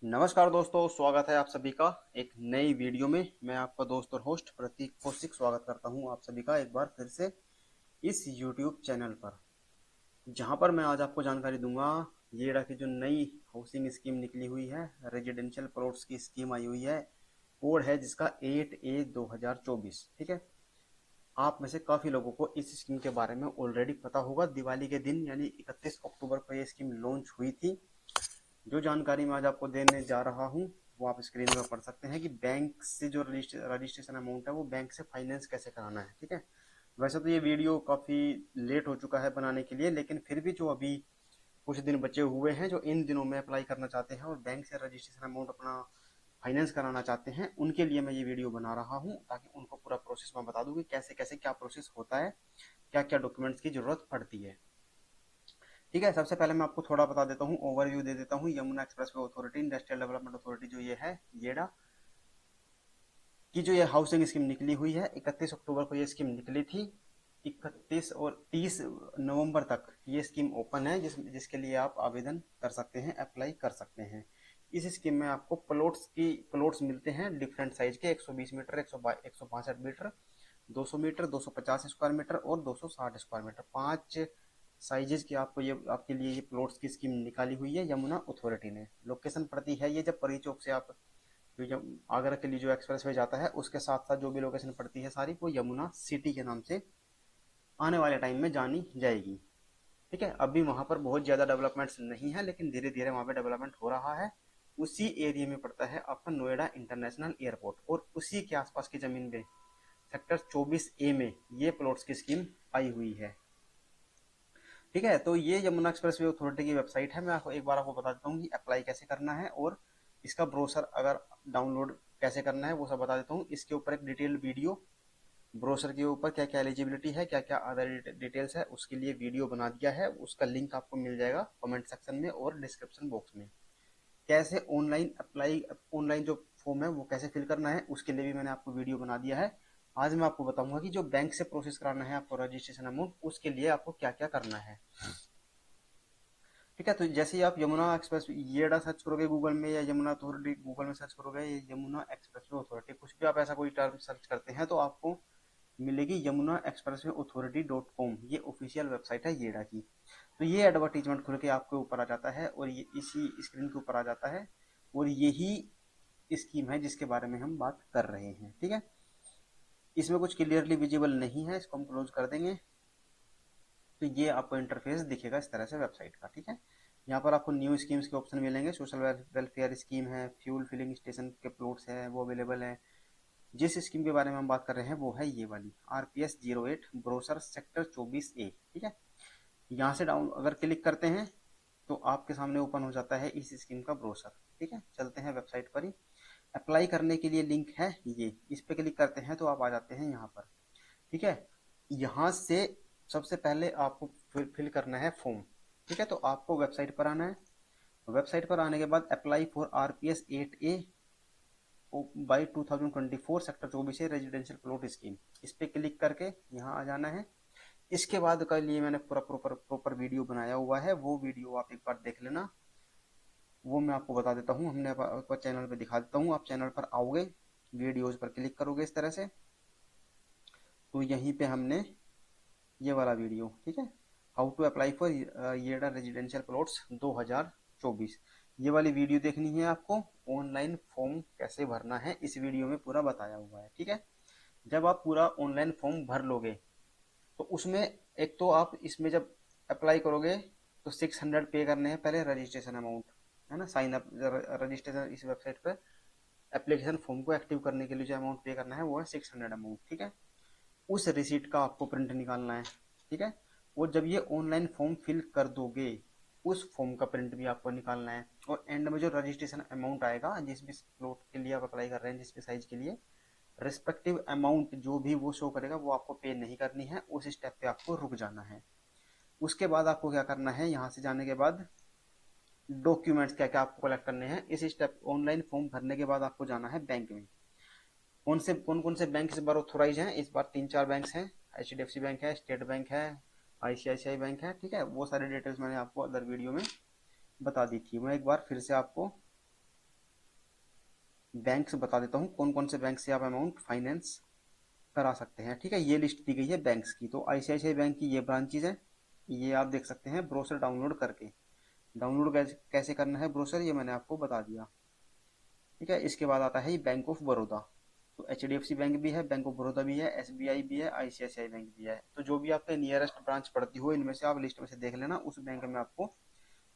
नमस्कार दोस्तों, स्वागत है आप सभी का एक नई वीडियो में। मैं आपका दोस्त और होस्ट प्रतीक कौशिक स्वागत करता हूं आप सभी का एक बार फिर से इस YouTube चैनल पर, जहां पर मैं आज आपको जानकारी दूंगा येड़ा की जो नई हाउसिंग स्कीम निकली हुई है, रेजिडेंशियल प्लॉट्स की स्कीम आई हुई है। कोड है जिसका 8A 2024। ठीक है, आप में से काफी लोगों को इस स्कीम के बारे में ऑलरेडी पता होगा। दिवाली के दिन यानी 31 अक्टूबर को ये स्कीम लॉन्च हुई थी। जो जानकारी मैं आज आपको देने जा रहा हूँ वो आप स्क्रीन पर पढ़ सकते हैं कि बैंक से जो रजिस्ट्रेशन अमाउंट है वो बैंक से फाइनेंस कैसे कराना है। ठीक है, वैसे तो ये वीडियो काफ़ी लेट हो चुका है बनाने के लिए, लेकिन फिर भी जो अभी कुछ दिन बचे हुए हैं, जो इन दिनों में अप्लाई करना चाहते हैं और बैंक से रजिस्ट्रेशन अमाउंट अपना फाइनेंस कराना चाहते हैं, उनके लिए मैं ये वीडियो बना रहा हूँ ताकि उनको पूरा प्रोसेस मैं बता दूँ कि कैसे कैसे क्या प्रोसेस होता है, क्या क्या डॉक्यूमेंट्स की ज़रूरत पड़ती है। ठीक है, सबसे पहले मैं आपको थोड़ा बता देता हूँ, ओवरव्यू दे देता हूँ। Yamuna expressway authority, industrial development authority जो ये है येडा की, जो ये हाउसिंग स्कीम निकली हुई है, 31 अक्टूबर को ये स्कीम निकली थी। 31 और 30 नवंबर तक ये स्कीम ओपन है, जिसके लिए आप आवेदन कर सकते हैं, अप्लाई कर सकते हैं। इस स्कीम में आपको प्लॉट्स मिलते हैं डिफरेंट साइज के, 120 metre, 162 metre, 200 metre, 250 square metre और 260 स्क्वायर मीटर, 5 साइजेस की आपको ये आपके लिए ये प्लॉट्स की स्कीम निकाली हुई है यमुना अथॉरिटी ने। लोकेशन पड़ती है ये जब परी चौक से आप जो जब आगरा के लिए जो एक्सप्रेस वे जाता है उसके साथ साथ जो भी लोकेशन पड़ती है सारी, वो यमुना सिटी के नाम से आने वाले टाइम में जानी जाएगी। ठीक है, अभी वहां पर बहुत ज्यादा डेवलपमेंट्स नहीं है, लेकिन धीरे धीरे वहां पे डेवलपमेंट हो रहा है। उसी एरिया में पड़ता है आपका नोएडा इंटरनेशनल एयरपोर्ट, और उसी के आसपास की जमीन पे सेक्टर 24A में ये प्लॉट्स की स्कीम आई हुई है। ठीक है, तो ये यमुना एक्सप्रेस वे अथॉरिटी की वेबसाइट है। मैं आपको एक बार आपको बता देता हूँ कि अप्लाई कैसे करना है और इसका ब्रोशर अगर डाउनलोड कैसे करना है वो सब बता देता हूँ। इसके ऊपर एक डिटेल वीडियो, ब्रोशर के ऊपर क्या क्या एलिजिबिलिटी है, क्या क्या अदर डिटेल्स है, उसके लिए वीडियो बना दिया है। उसका लिंक आपको मिल जाएगा कमेंट सेक्शन में और डिस्क्रिप्शन बॉक्स में। कैसे ऑनलाइन जो फॉर्म है वो कैसे फिल करना है उसके लिए भी मैंने आपको वीडियो बना दिया है। आज मैं आपको बताऊंगा कि जो बैंक से प्रोसेस कराना है आपको रजिस्ट्रेशन अमाउंट, उसके लिए आपको क्या क्या करना है। ठीक है, तो जैसे ही आप यमुना एक्सप्रेस येडा सर्च करोगे गूगल में, या यमुना अथॉरिटी गूगल में सर्च करोगे, या यमुना एक्सप्रेसवे अथॉरिटी, कुछ भी आप ऐसा कोई टर्म सर्च करते हैं तो आपको मिलेगी यमुना एक्सप्रेसवे अथॉरिटी.com। ये ऑफिशियल वेबसाइट है येडा की। तो ये एडवर्टीजमेंट खुल के आपके ऊपर आ जाता है और ये इसी स्क्रीन के ऊपर आ जाता है, और यही स्कीम है जिसके बारे में हम बात कर रहे हैं। ठीक है, इसमें कुछ क्लियरली विजिबल नहीं है, इसको हम क्लोज कर देंगे। तो ये आपको इंटरफेस दिखेगा इस तरह से वेबसाइट का। ठीक है, यहाँ पर आपको न्यू स्कीम्स के ऑप्शन मिलेंगे। सोशल वेलफेयर स्कीम है, फ्यूल फिलिंग स्टेशन के प्लॉट्स है वो अवेलेबल है। जिस स्कीम के बारे में हम बात कर रहे हैं वो है ये वाली RPS 08 ब्रोसर सेक्टर 24A। ठीक है, यहाँ से डाउन अगर क्लिक करते हैं तो आपके सामने ओपन हो जाता है इस स्कीम का ब्रोशर। ठीक है, चलते हैं वेबसाइट पर ही। अप्लाई करने के लिए लिंक है ये, इस पे क्लिक करते हैं तो आप आ जाते हैं यहाँ पर। ठीक है, यहाँ से सबसे पहले आपको फिल करना है फॉर्म। ठीक है, तो आपको वेबसाइट पर आना है। वेबसाइट पर आने के बाद apply for RPS 8A by 2024 sector 24 है रेजिडेंशियल प्लॉट स्कीम, इस पे क्लिक करके यहाँ आ जाना है। इसके बाद का लिए मैंने पूरा प्रॉपर प्रॉपर वीडियो बनाया हुआ है, वो वीडियो आप एक बार देख लेना। वो मैं आपको बता देता हूँ, हमने आपको चैनल पे दिखा देता हूँ। आप चैनल पर आओगे, वीडियोज पर क्लिक करोगे इस तरह से, तो यहीं पे हमने ये वाला वीडियो, ठीक है, हाउ टू अप्लाई फॉर येडा रेजिडेंशियल प्लॉट्स 2024, ये वाली वीडियो देखनी है आपको। ऑनलाइन फॉर्म कैसे भरना है इस वीडियो में पूरा बताया हुआ है। ठीक है, जब आप पूरा ऑनलाइन फॉर्म भर लोगे तो उसमें एक तो आप इसमें जब अप्लाई करोगे तो 600 पे करने हैं पहले रजिस्ट्रेशन अमाउंट, है ना। साइन अप रजिस्ट्रेशन इस वेबसाइट पर एप्लीकेशन फॉर्म को एक्टिव करने के लिए जो अमाउंट पे करना है वो है 600 अमाउंट। ठीक है, उस रिसीट का आपको प्रिंट निकालना है। ठीक है, और जब ये ऑनलाइन फॉर्म फिल कर दोगे उस फॉर्म का प्रिंट भी आपको निकालना है। और एंड में जो रजिस्ट्रेशन अमाउंट आएगा जिस भी प्लॉट के लिए आप अप्लाई कर रहे हैं, जिस भी साइज के लिए, रिस्पेक्टिव अमाउंट जो भी वो शो करेगा वो आपको पे नहीं करनी है, उस स्टेप पे आपको रुक जाना है। उसके बाद आपको क्या करना है, यहाँ से जाने के बाद डॉक्यूमेंट्स क्या क्या आपको कलेक्ट करने हैं। इस स्टेप ऑनलाइन फॉर्म भरने के बाद आपको जाना है बैंक में। कौन से बैंक इस बार ऑथोराइज हैं, इस बार 3 4 बैंक हैं। HDFC बैंक है, स्टेट बैंक है, ICICI बैंक है। ठीक है, वो सारी डिटेल्स मैंने आपको अदर वीडियो में बता दी थी। मैं एक बार फिर से आपको बैंक से बता देता हूँ कौन कौन से बैंक से आप अमाउंट फाइनेंस करा सकते हैं। ठीक है, ये लिस्ट दी गई है बैंक्स की। तो आईसीआईसीआई बैंक की ये ब्रांचेज है, ये आप देख सकते हैं ब्रोशर डाउनलोड करके। डाउनलोड कैसे करना है ब्रोशर, ये मैंने आपको बता दिया। ठीक है, इसके बाद आता है बैंक ऑफ बड़ौदा। तो H D F C bank भी है, बैंक ऑफ बड़ौदा भी है, एस बी आई भी है, आईसीआईसीआई बैंक भी है। तो जो भी आपके नियरेस्ट ब्रांच पड़ती हो इनमें से आप लिस्ट में से देख लेना, उस बैंक में आपको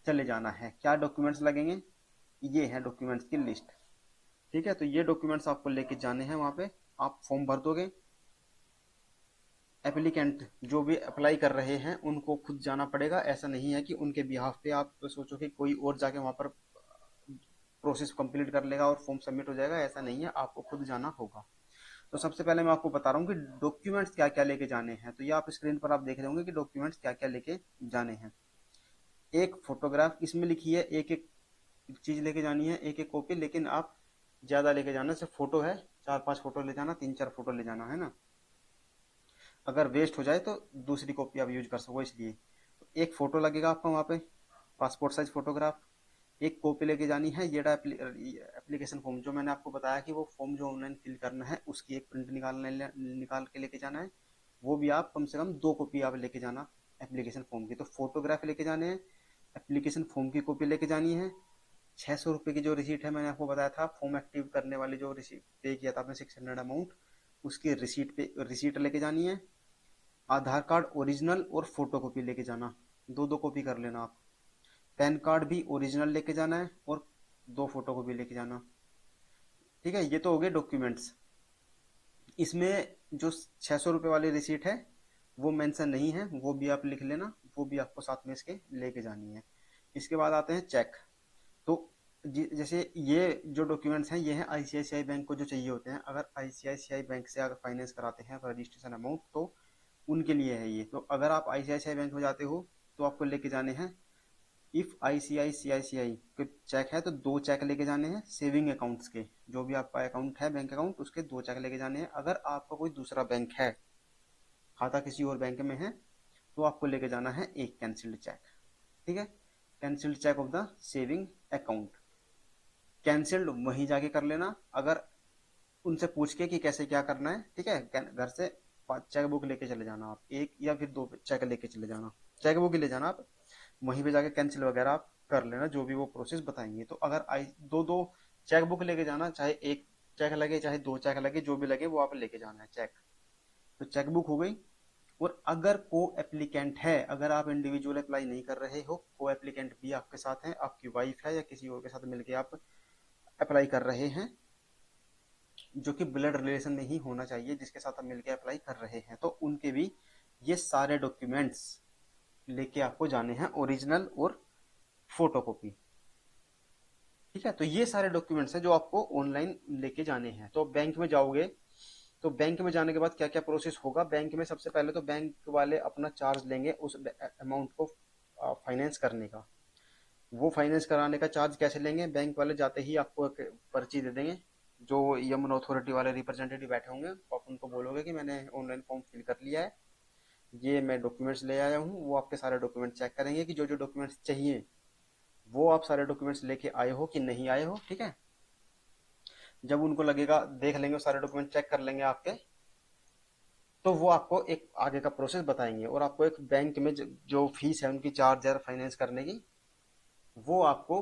चले जाना है। क्या डॉक्यूमेंट्स लगेंगे, ये है डॉक्यूमेंट्स की लिस्ट। ठीक है, तो ये डॉक्यूमेंट्स आपको लेके जाने हैं वहां पे। आप फॉर्म भर दोगे। एप्लीकेंट जो भी अप्लाई कर रहे हैं उनको खुद जाना पड़ेगा, ऐसा नहीं है कि उनके बिहाफ पे आप सोचो कि कोई और जाके वहां पर प्रोसेस कंप्लीट कर लेगा और फॉर्म सबमिट हो जाएगा, ऐसा नहीं है, आपको खुद जाना होगा। तो सबसे पहले मैं आपको बता रहा हूँ कि डॉक्यूमेंट्स क्या क्या लेके जाने हैं। तो ये आप स्क्रीन पर आप देख रहे होंगे कि डॉक्यूमेंट्स क्या क्या लेके जाने हैं। एक फोटोग्राफ इसमें लिखी है, एक एक चीज लेके जानी है, एक एक कॉपी, लेकिन आप ज्यादा लेके जाना। सिर्फ फोटो है, 4-5 फोटो ले जाना, 3-4 फोटो ले जाना है ना। अगर वेस्ट हो जाए तो दूसरी कॉपी आप यूज कर सको, इसलिए तो एक फोटो लगेगा आपका वहाँ पे, पासपोर्ट साइज फोटोग्राफ। एक कॉपी लेके जानी है, ये एप्लीकेशन फॉर्म जो मैंने आपको बताया कि वो फॉर्म जो ऑनलाइन फिल करना है उसकी एक प्रिंट निकाल के लेके जाना है। वो भी आप कम से कम 2 कॉपी आप लेके जाना एप्लीकेशन फॉर्म की। तो फोटोग्राफ लेके जाने हैं, एप्लीकेशन फॉर्म की कॉपी लेके जानी है। 600 रुपये की जो रिसीट है, मैंने आपको बताया था फॉर्म एक्टिव करने वाली जो रिसीट पे किया था आपने 600 अमाउंट, उसकी रिसीट लेके जानी है। आधार कार्ड ओरिजिनल और फोटो कॉपी लेके जाना, 2-2 कॉपी कर लेना आप। पैन कार्ड भी ओरिजिनल लेके जाना है और 2 फोटो कॉपी लेके जाना। ठीक है, ये तो हो गए डॉक्यूमेंट्स। इसमें जो 600 रुपये वाली रिसीट है वो मेंशन नहीं है, वो भी आप लिख लेना, वो भी आपको साथ में इसके लेके जानी है। इसके बाद आते हैं चेक। तो जैसे ये जो डॉक्यूमेंट्स हैं ये हैं आईसीआईसीआई बैंक को जो चाहिए होते हैं। अगर आईसीआईसीआई बैंक से अगर फाइनेंस कराते हैं रजिस्ट्रेशन अमाउंट, तो उनके लिए है ये। तो अगर आप आईसीआईसीआई बैंक में जाते हो तो आपको लेके जाने हैं, इफ आईसीआईसीआई के चेक है तो 2 चेक लेके जाने हैं सेविंग अकाउंट्स के। जो भी आपका अकाउंट है बैंक अकाउंट, उसके 2 चेक लेके जाने हैं। अगर आपका कोई दूसरा बैंक है, खाता किसी और बैंक में है, तो आपको लेके जाना है एक कैंसिल्ड चेक। ठीक है, cancelled cheque of the saving account. Cancelled वहीं जाके कर लेना, अगर उनसे पूछ के कि कैसे क्या करना है। ठीक है, घर से चेक बुक लेके चले जाना आप, एक या फिर 2 चेक लेके चले जाना, चेक बुक ही ले जाना आप। वहीं पे जाके कैंसिल वगैरह आप कर लेना, जो भी वो प्रोसेस बताएंगे। तो अगर आई दो दो चेक बुक लेके जाना, चाहे एक चेक लगे चाहे 2 चेक लगे, जो भी लगे वो आप लेके जाना है चेक। तो चेक बुक हो गई। और अगर को एप्लीकेंट है, अगर आप इंडिविजुअल अप्लाई नहीं कर रहे हो, को एप्लीकेंट भी आपके साथ है, आपकी वाइफ है या किसी और के साथ मिलकर आप अप्लाई कर रहे हैं, जो कि ब्लड रिलेशन में ही होना चाहिए जिसके साथ आप मिलकर अप्लाई कर रहे हैं, तो उनके भी ये सारे डॉक्यूमेंट्स लेके आपको जाने हैं, ओरिजिनल और फोटो कॉपी। ठीक है, तो ये सारे डॉक्यूमेंट्स हैं जो आपको ऑनलाइन लेके जाने हैं। तो बैंक में जाओगे, तो बैंक में जाने के बाद क्या क्या प्रोसेस होगा, बैंक में सबसे पहले तो बैंक वाले अपना चार्ज लेंगे उस अमाउंट को फाइनेंस करने का। वो फाइनेंस कराने का चार्ज कैसे लेंगे, बैंक वाले जाते ही आपको एक पर्ची दे देंगे। जो यमुना अथॉरिटी वाले रिप्रेजेंटेटिव बैठे होंगे, आप उनको बोलोगे कि मैंने ऑनलाइन फॉर्म फिल कर लिया है, ये मैं डॉक्यूमेंट्स ले आया हूँ। वो आपके सारे डॉक्यूमेंट चेक करेंगे कि जो जो डॉक्यूमेंट्स चाहिए वो आप सारे डॉक्यूमेंट्स लेके आए हो कि नहीं आए हो। ठीक है, जब उनको लगेगा, देख लेंगे सारे डॉक्यूमेंट चेक कर लेंगे आपके, तो वो आपको एक आगे का प्रोसेस बताएंगे। और आपको एक बैंक में जो फीस है उनकी, चार्ज है फाइनेंस करने की, वो आपको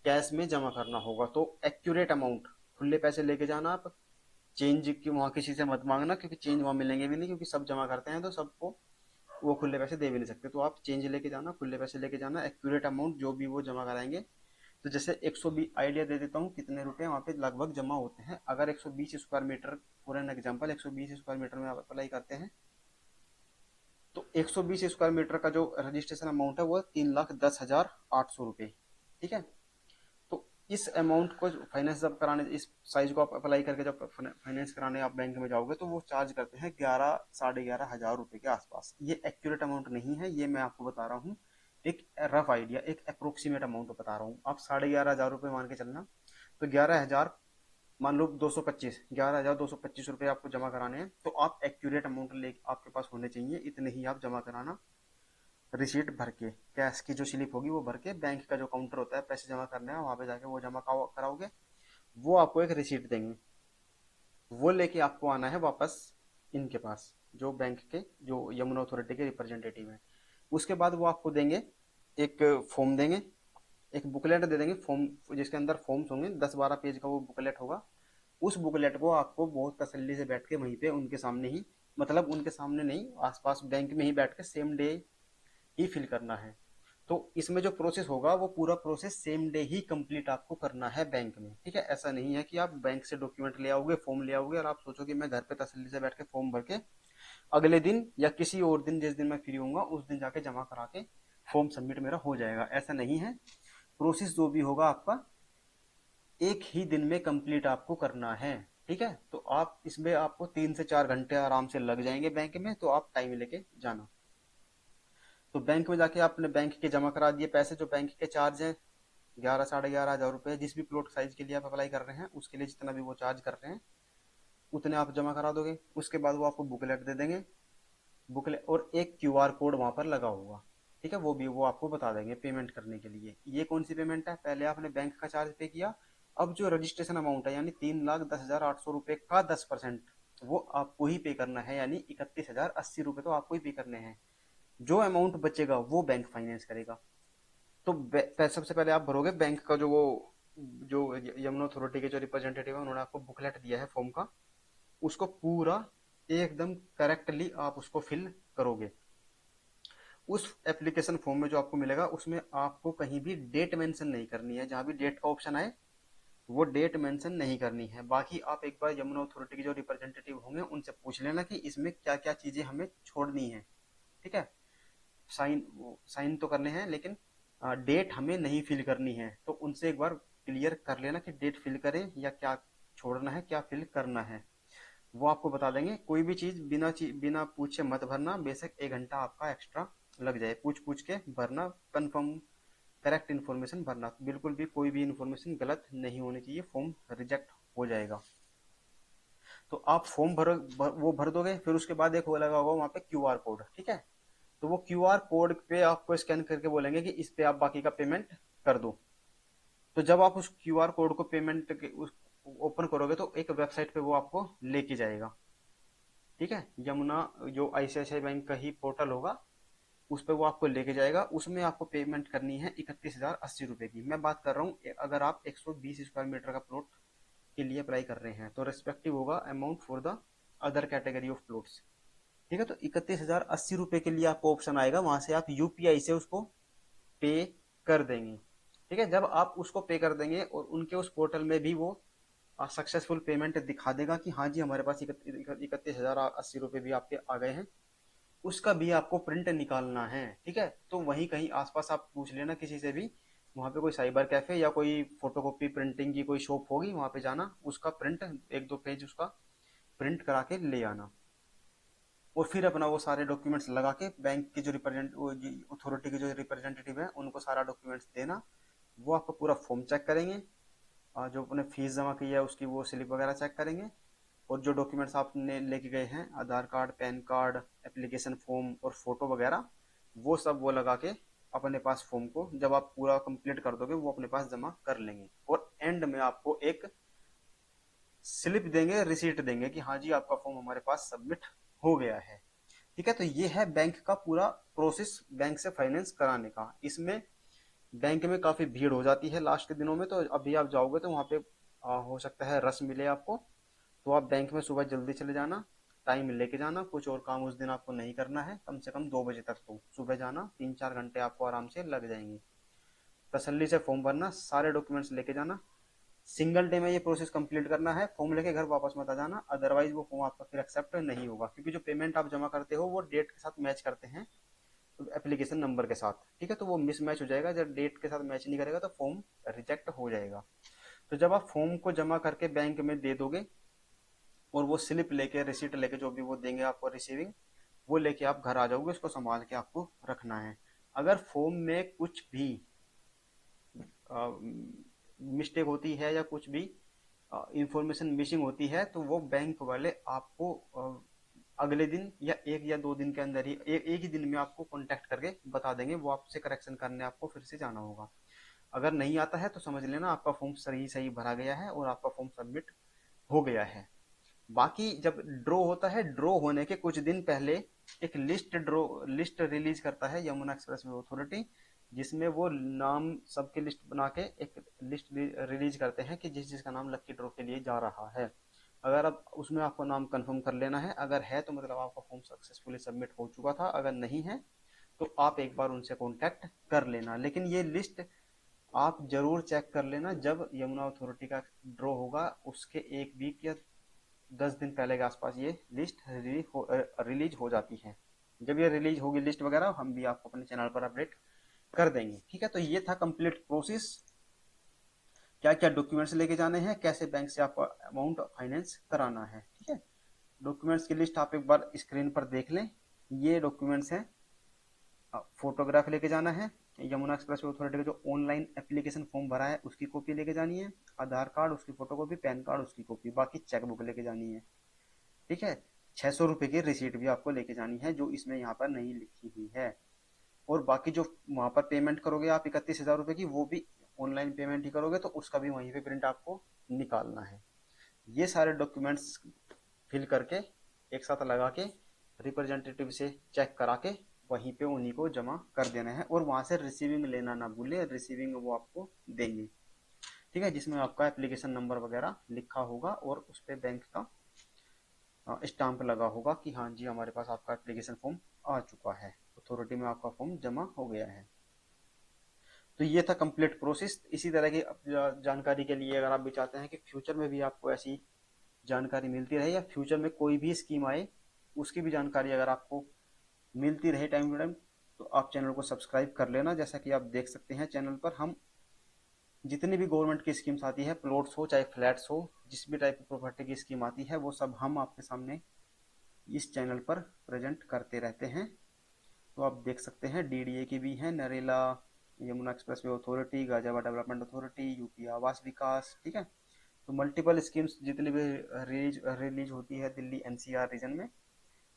कैश में जमा करना होगा। तो एक्यूरेट अमाउंट, खुले पैसे लेके जाना आप। चेंज की वहाँ किसी से मत मांगना, क्योंकि चेंज वहाँ मिलेंगे भी नहीं, क्योंकि सब जमा करते हैं तो सबको वो खुले पैसे दे भी नहीं सकते। तो आप चेंज लेके जाना, खुले पैसे लेके जाना, एक्यूरेट अमाउंट जो भी वो जमा कराएंगे। तो जैसे 120 आइडिया दे देता हूँ कितने रुपए वहाँ पे लगभग जमा होते हैं। अगर 120 square metre, for an example 120 square metre में आप अप्लाई करते हैं, तो 120 स्क्वायर मीटर का जो रजिस्ट्रेशन अमाउंट है वो 3,10,800 रुपये। ठीक है, तो इस अमाउंट को फाइनेंस जब कराने, इस साइज को आप अप्लाई करके जब फाइनेंस कराने आप बैंक में जाओगे, तो वो चार्ज करते हैं 11-11,500 रुपये के आसपास। ये एक्यूरेट अमाउंट नहीं है, ये मैं आपको बता रहा हूँ एक रफ आइडिया, एक अप्रोक्सीमेट अमाउंट बता रहा हूँ। आप 11,500 रुपये मान के चलना। तो 11,000, मान लो 225, 11,225 रुपये आपको जमा कराने हैं। तो आप एक्यूरेट अमाउंट ले आपके पास होने चाहिए, इतने ही आप जमा कराना। रिसीट भर के, कैश की जो स्लिप होगी वो भर के, बैंक का जो काउंटर होता है पैसे जमा करने का, वहां पे जाके वो जमा कराओगे। वो आपको एक रिसीट देंगे, वो लेके आपको आना है वापस इनके पास, जो बैंक के जो यमुना अथॉरिटी के रिप्रेजेंटेटिव हैं। उसके बाद वो आपको देंगे एक फॉर्म देंगे, एक बुकलेट दे देंगे फॉर्म, जिसके अंदर फॉर्म्स होंगे, 10-12 पेज का वो बुकलेट होगा। उस बुकलेट को आपको बहुत तसल्ली से बैठ के वहीं पे उनके सामने ही, मतलब उनके सामने नहीं, आसपास बैंक में ही बैठ के सेम डे ही फिल करना है। तो इसमें जो प्रोसेस होगा वो पूरा प्रोसेस सेम डे ही कंप्लीट आपको करना है बैंक में, ठीक है। ऐसा नहीं है कि आप बैंक से डॉक्यूमेंट ले आओगे, फॉर्म ले आओगे और आप सोचो कि मैं घर पे तसल्ली से बैठ के फॉर्म भर के अगले दिन या किसी और दिन जिस दिन मैं फ्री होऊंगा उस दिन जाके जमा करा के फॉर्म सबमिट मेरा हो जाएगा। ऐसा नहीं है। प्रोसेस जो भी होगा आपका एक ही दिन में कंप्लीट आपको करना है, ठीक है। तो आप इसमें आपको 3 से 4 घंटे आराम से लग जाएंगे बैंक में, तो आप टाइम लेके जाना। तो बैंक में जाके आपने बैंक के जमा करा दिए पैसे, जो बैंक के चार्ज हैं 11-11,500 रुपये, जिस भी प्लॉट साइज के लिए आप अप्लाई कर रहे हैं उसके लिए जितना भी वो चार्ज कर रहे हैं उतने आप जमा करा दोगे। उसके बाद वो आपको बुकलेट दे देंगे, बुकलेट और एक क्यूआर कोड वहां पर लगा होगा, ठीक है। वो भी वो आपको बता देंगे पेमेंट करने के लिए। ये कौन सी पेमेंट है, पहले आपने बैंक का चार्ज पे किया, अब जो रजिस्ट्रेशन अमाउंट है यानी 3,10,800 रुपये का 10% वो आपको ही पे करना है, यानी 31,080 रुपये तो आपको ही पे करने हैं। जो अमाउंट बचेगा वो बैंक फाइनेंस करेगा। तो सबसे पहले आप भरोगे बैंक का जो वो जो यमुना अथॉरिटी के जो रिप्रेजेंटेटिव है उन्होंने आपको बुकलेट दिया है फॉर्म का, उसको पूरा एकदम करेक्टली आप उसको फिल करोगे। उस एप्लीकेशन फॉर्म में जो आपको मिलेगा उसमें आपको कहीं भी डेट मेंशन नहीं करनी है, जहां भी डेट का ऑप्शन आए वो डेट मेंशन नहीं करनी है। बाकी आप एक बार यमुना अथॉरिटी के जो रिप्रेजेंटेटिव होंगे उनसे पूछ लेना कि इसमें क्या क्या चीजें हमें छोड़नी है, ठीक है। साइन साइन तो करने हैं लेकिन डेट हमें नहीं फिल करनी है, तो उनसे एक बार क्लियर कर लेना कि डेट फिल करें या क्या छोड़ना है, क्या फिल करना है। वो आपको बता देंगे। कोई भी चीज बिना पूछे मत भरना, बेशक 1 घंटा आपका एक्स्ट्रा लग जाए, पूछ पूछ के भरना, कंफर्म करेक्ट इन्फॉर्मेशन भरना, बिल्कुल भी कोई भी इन्फॉर्मेशन गलत नहीं होनी चाहिए, फॉर्म रिजेक्ट हो जाएगा। तो आप फॉर्म वो भर दोगे, फिर उसके बाद एक वो लगा होगा वहाँ पे क्यूआर कोड, ठीक है। तो वो क्यूआर कोड पे आपको स्कैन करके बोलेंगे कि इस पे आप बाकी का पेमेंट कर दो। तो जब आप उस क्यूआर कोड को पेमेंट के उस ओपन करोगे तो एक वेबसाइट पे वो आपको लेके जाएगा, ठीक है। यमुना जो आईसीआईसीआई बैंक का ही पोर्टल होगा उस पर वो आपको लेके जाएगा। उसमें आपको पेमेंट करनी है 31,080 रुपये की। मैं बात कर रहा हूँ अगर आप 120 स्क्वायर मीटर का प्लॉट के लिए अप्लाई कर रहे हैं तो रेस्पेक्टिव होगा amount for the other category of plots, ठीक है। तो 31,080 रुपये के लिए आपको ऑप्शन आएगा, वहां से आप यूपीआई से उसको पे कर देंगे, ठीक है। जब आप उसको पे कर देंगे और उनके उस पोर्टल में भी वो सक्सेसफुल पेमेंट दिखा देगा कि हाँ जी हमारे पास 31,080 रुपये भी आपके आ गए हैं, उसका भी आपको प्रिंट निकालना है, ठीक है। तो वहीं कहीं आसपास आप पूछ लेना किसी से भी, वहाँ पे कोई साइबर कैफे या कोई फोटोकॉपी प्रिंटिंग की कोई शॉप होगी, वहाँ पे जाना, उसका प्रिंट 1-2 पेज उसका प्रिंट करा के ले आना। और फिर अपना वो सारे डॉक्यूमेंट्स लगा के बैंक के जो रिप्रेजेंट अथॉरिटी के जो रिप्रेजेंटेटिव है उनको सारा डॉक्यूमेंट्स देना। वो आपका पूरा फॉर्म चेक करेंगे, जो अपने फीस जमा की है उसकी वो स्लिप वगैरह चेक करेंगे, और जो डॉक्यूमेंट्स आपने लेके गए हैं Aadhaar card, PAN card, application form और फोटो वगैरह, वो सब वो लगा के अपने पास फॉर्म को जब आप पूरा कंप्लीट कर दोगे वो अपने पास जमा कर लेंगे। और एंड में आपको एक स्लिप देंगे, रिसीट देंगे कि हाँ जी आपका फॉर्म हमारे पास सबमिट हो गया है, ठीक है। तो ये है बैंक का पूरा प्रोसेस बैंक से फाइनेंस कराने का। इसमें बैंक में काफी भीड़ हो जाती है लास्ट के दिनों में, तो अभी आप जाओगे तो वहाँ पे हो सकता है रश मिले आपको। तो आप बैंक में सुबह जल्दी चले जाना, टाइम लेके जाना, कुछ और काम उस दिन आपको नहीं करना है, कम से कम 2 बजे तक तो सुबह जाना, 3-4 घंटे आपको आराम से लग जाएंगे। तसल्ली से फॉर्म भरना, सारे डॉक्यूमेंट्स लेके जाना, सिंगल डे में ये प्रोसेस कंप्लीट करना है, फॉर्म लेके घर वापस मत आ जाना, अदरवाइज वो फॉर्म आपका फिर एक्सेप्ट नहीं होगा, क्योंकि जो पेमेंट आप जमा करते हो वो डेट के साथ मैच करते हैं एप्लीकेशन नंबर के साथ, ठीक है। तो वो मिसमैच हो जाएगा, जब डेट के साथ मैच नहीं करेगा तो फॉर्म रिजेक्ट हो जाएगा। तो जब आप फॉर्म को जमा करके बैंक में दे दोगे और वो स्लिप लेके रिसीट लेके जो भी वो देंगे आपको रिसीविंग, वो लेके आप घर आ जाओगे, उसको संभाल के आपको रखना है। अगर फॉर्म में कुछ भी मिस्टेक होती है या कुछ भी इंफॉर्मेशन मिसिंग होती है तो वो बैंक वाले आपको अगले दिन या 1 या 2 दिन के अंदर ही एक ही दिन में आपको कांटेक्ट करके बता देंगे, वो आपसे करेक्शन करने आपको फिर से जाना होगा। अगर नहीं आता है तो समझ लेना आपका फॉर्म सही सही भरा गया है और आपका फॉर्म सबमिट हो गया है। बाकी जब ड्रॉ होता है, ड्रॉ होने के कुछ दिन पहले एक लिस्ट रिलीज करता है यमुना एक्सप्रेस वे अथॉरिटी, जिसमें वो नाम सबके लिस्ट बना के एक लिस्ट रिलीज करते हैं कि जिस जिसका नाम लक्की ड्रॉ के लिए जा रहा है। अगर अब उसमें आपको नाम कंफर्म कर लेना है, अगर है तो मतलब आपका फॉर्म सक्सेसफुली सबमिट हो चुका था, अगर नहीं है तो आप एक बार उनसे कांटेक्ट कर लेना। लेकिन ये लिस्ट आप जरूर चेक कर लेना जब यमुना अथॉरिटी का ड्रॉ होगा उसके एक वीक या 10 दिन पहले के आसपास ये लिस्ट रिलीज हो जाती है। जब ये रिलीज होगी लिस्ट वगैरह, हम भी आपको अपने चैनल पर अपडेट कर देंगे। ठीक है, तो ये था कंप्लीट प्रोसेस, क्या क्या डॉक्यूमेंट्स लेके जाने हैं, कैसे बैंक से आपको अमाउंट फाइनेंस कराना है। ठीक है, डॉक्यूमेंट्स की लिस्ट आप एक बार स्क्रीन पर देख लें। ये डॉक्यूमेंट्स हैं, फोटोग्राफ लेके जाना है, यमुना एक्सप्रेस अथॉरिटी का जो ऑनलाइन एप्लीकेशन फॉर्म भरा है उसकी कॉपी लेके जानी है, आधार कार्ड उसकी फोटोकॉपी, पैन कार्ड उसकी कॉपी, बाकी चेकबुक लेके जानी है। ठीक है, 600 रुपए की रिसीट भी आपको लेके जानी है जो इसमें यहाँ पर नहीं लिखी हुई है। और बाकी जो वहां पर पेमेंट करोगे आप 31,000 रुपए की, वो भी ऑनलाइन पेमेंट ही करोगे तो उसका भी वहीं पे प्रिंट आपको निकालना है। ये सारे डॉक्यूमेंट्स फिल करके एक साथ लगा के रिप्रेजेंटेटिव से चेक करा के वहीं पे उन्हीं को जमा कर देना है, और वहां से रिसीविंग लेना ना भूले, रिसीविंग वो आपको देंगे। ठीक है, जिसमें आपका एप्लीकेशन नंबर वगैरह लिखा होगा और उस पर बैंक का स्टाम्प लगा होगा कि हाँ जी हमारे पास आपका एप्लीकेशन फॉर्म आ चुका है, अथॉरिटी में आपका फॉर्म जमा हो गया है। तो ये था कंप्लीट प्रोसेस। इसी तरह की जानकारी के लिए अगर आप भी चाहते हैं कि फ्यूचर में भी आपको ऐसी जानकारी मिलती रहे या फ्यूचर में कोई भी स्कीम आए उसकी भी जानकारी अगर आपको मिलती रहे टाइम टू टाइम, तो आप चैनल को सब्सक्राइब कर लेना। जैसा कि आप देख सकते हैं चैनल पर हम जितनी भी गवर्नमेंट की स्कीम्स आती है, प्लॉट्स हो चाहे फ्लैट्स हो, जिस भी टाइप की प्रॉपर्टी की स्कीम आती है वो सब हम आपके सामने इस चैनल पर प्रेजेंट करते रहते हैं। तो आप देख सकते हैं डीडीए की भी है, Narela, Yamuna express way authority, Ghaziabad development authority, UP आवास विकास। ठीक है, तो मल्टीपल स्कीम्स जितनी भी रिलीज होती है दिल्ली एनसीआर रीजन में,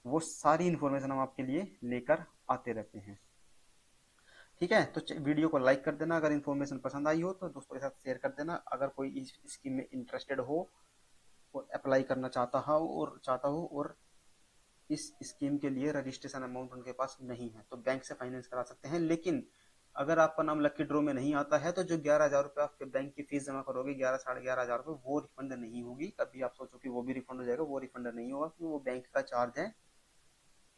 वो सारी इन्फॉर्मेशन हम आपके लिए लेकर आते रहते हैं। ठीक है, तो वीडियो को लाइक कर देना, अगर इन्फॉर्मेशन पसंद आई हो तो दोस्तों के साथ शेयर कर देना। अगर कोई इस स्कीम में इंटरेस्टेड हो और अप्लाई करना चाहता हो और इस स्कीम के लिए रजिस्ट्रेशन अमाउंट उनके पास नहीं है तो बैंक से फाइनेंस करा सकते हैं। लेकिन अगर आपका नाम लकी ड्रॉ में नहीं आता है तो जो 11,000 रुपये आपके बैंक की फीस जमा करोगे, 11 साढ़े 11 हजार रुपये, वो रिफंड नहीं होगी। कभी आप सोचो कि वो भी रिफंड हो जाएगा, वो रिफंड नहीं होगा क्योंकि वो बैंक का चार्ज है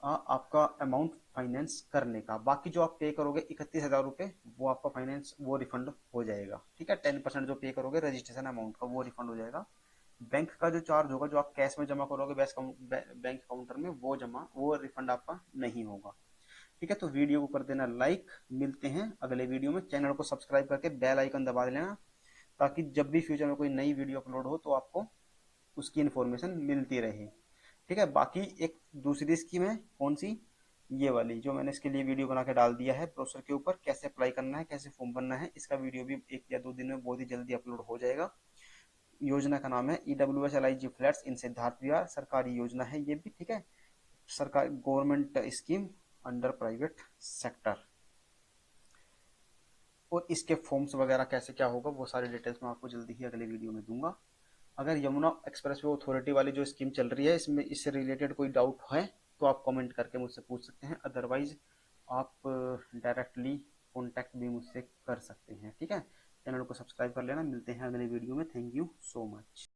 आपका अमाउंट फाइनेंस करने का। बाकी जो आप पे करोगे 31,000 रुपये, वो आपका फाइनेंस वो रिफंड हो जाएगा। ठीक है, 10% जो पे करोगे रजिस्ट्रेशन अमाउंट का वो रिफंड हो जाएगा। बैंक का जो चार्ज होगा जो आप कैश में जमा करोगे बैंक काउंटर में, वो रिफंड आपका नहीं होगा। ठीक है, तो वीडियो को कर देना लाइक। मिलते हैं अगले वीडियो में। चैनल को सब्सक्राइब करके बेल आइकन दबा लेना ताकि जब भी फ्यूचर में कोई नई वीडियो अपलोड हो तो आपको उसकी इन्फॉर्मेशन मिलती रहे। ठीक है, बाकी एक दूसरी स्कीम है, कौन सी, ये वाली जो मैंने इसके लिए वीडियो बना के डाल दिया है ब्रोशर के ऊपर, कैसे अप्लाई करना है, कैसे फॉर्म भरना है, इसका वीडियो भी 1 या 2 दिन में बहुत ही जल्दी अपलोड हो जाएगा। योजना का नाम है EWS LIG flats in Siddharth Vihar, सरकारी योजना है ये भी। ठीक है, सरकार government scheme under private sector, और इसके फॉर्म्स वगैरह कैसे क्या होगा वो सारी डिटेल्स मैं आपको जल्दी ही अगले वीडियो में दूंगा। अगर यमुना एक्सप्रेस वे अथॉरिटी वाली जो स्कीम चल रही है इसमें इससे रिलेटेड कोई डाउट है तो आप कमेंट करके मुझसे पूछ सकते हैं, अदरवाइज आप डायरेक्टली कॉन्टैक्ट भी मुझसे कर सकते हैं। ठीक है, चैनल को सब्सक्राइब कर लेना। मिलते हैं अगले वीडियो में। Thank you so much.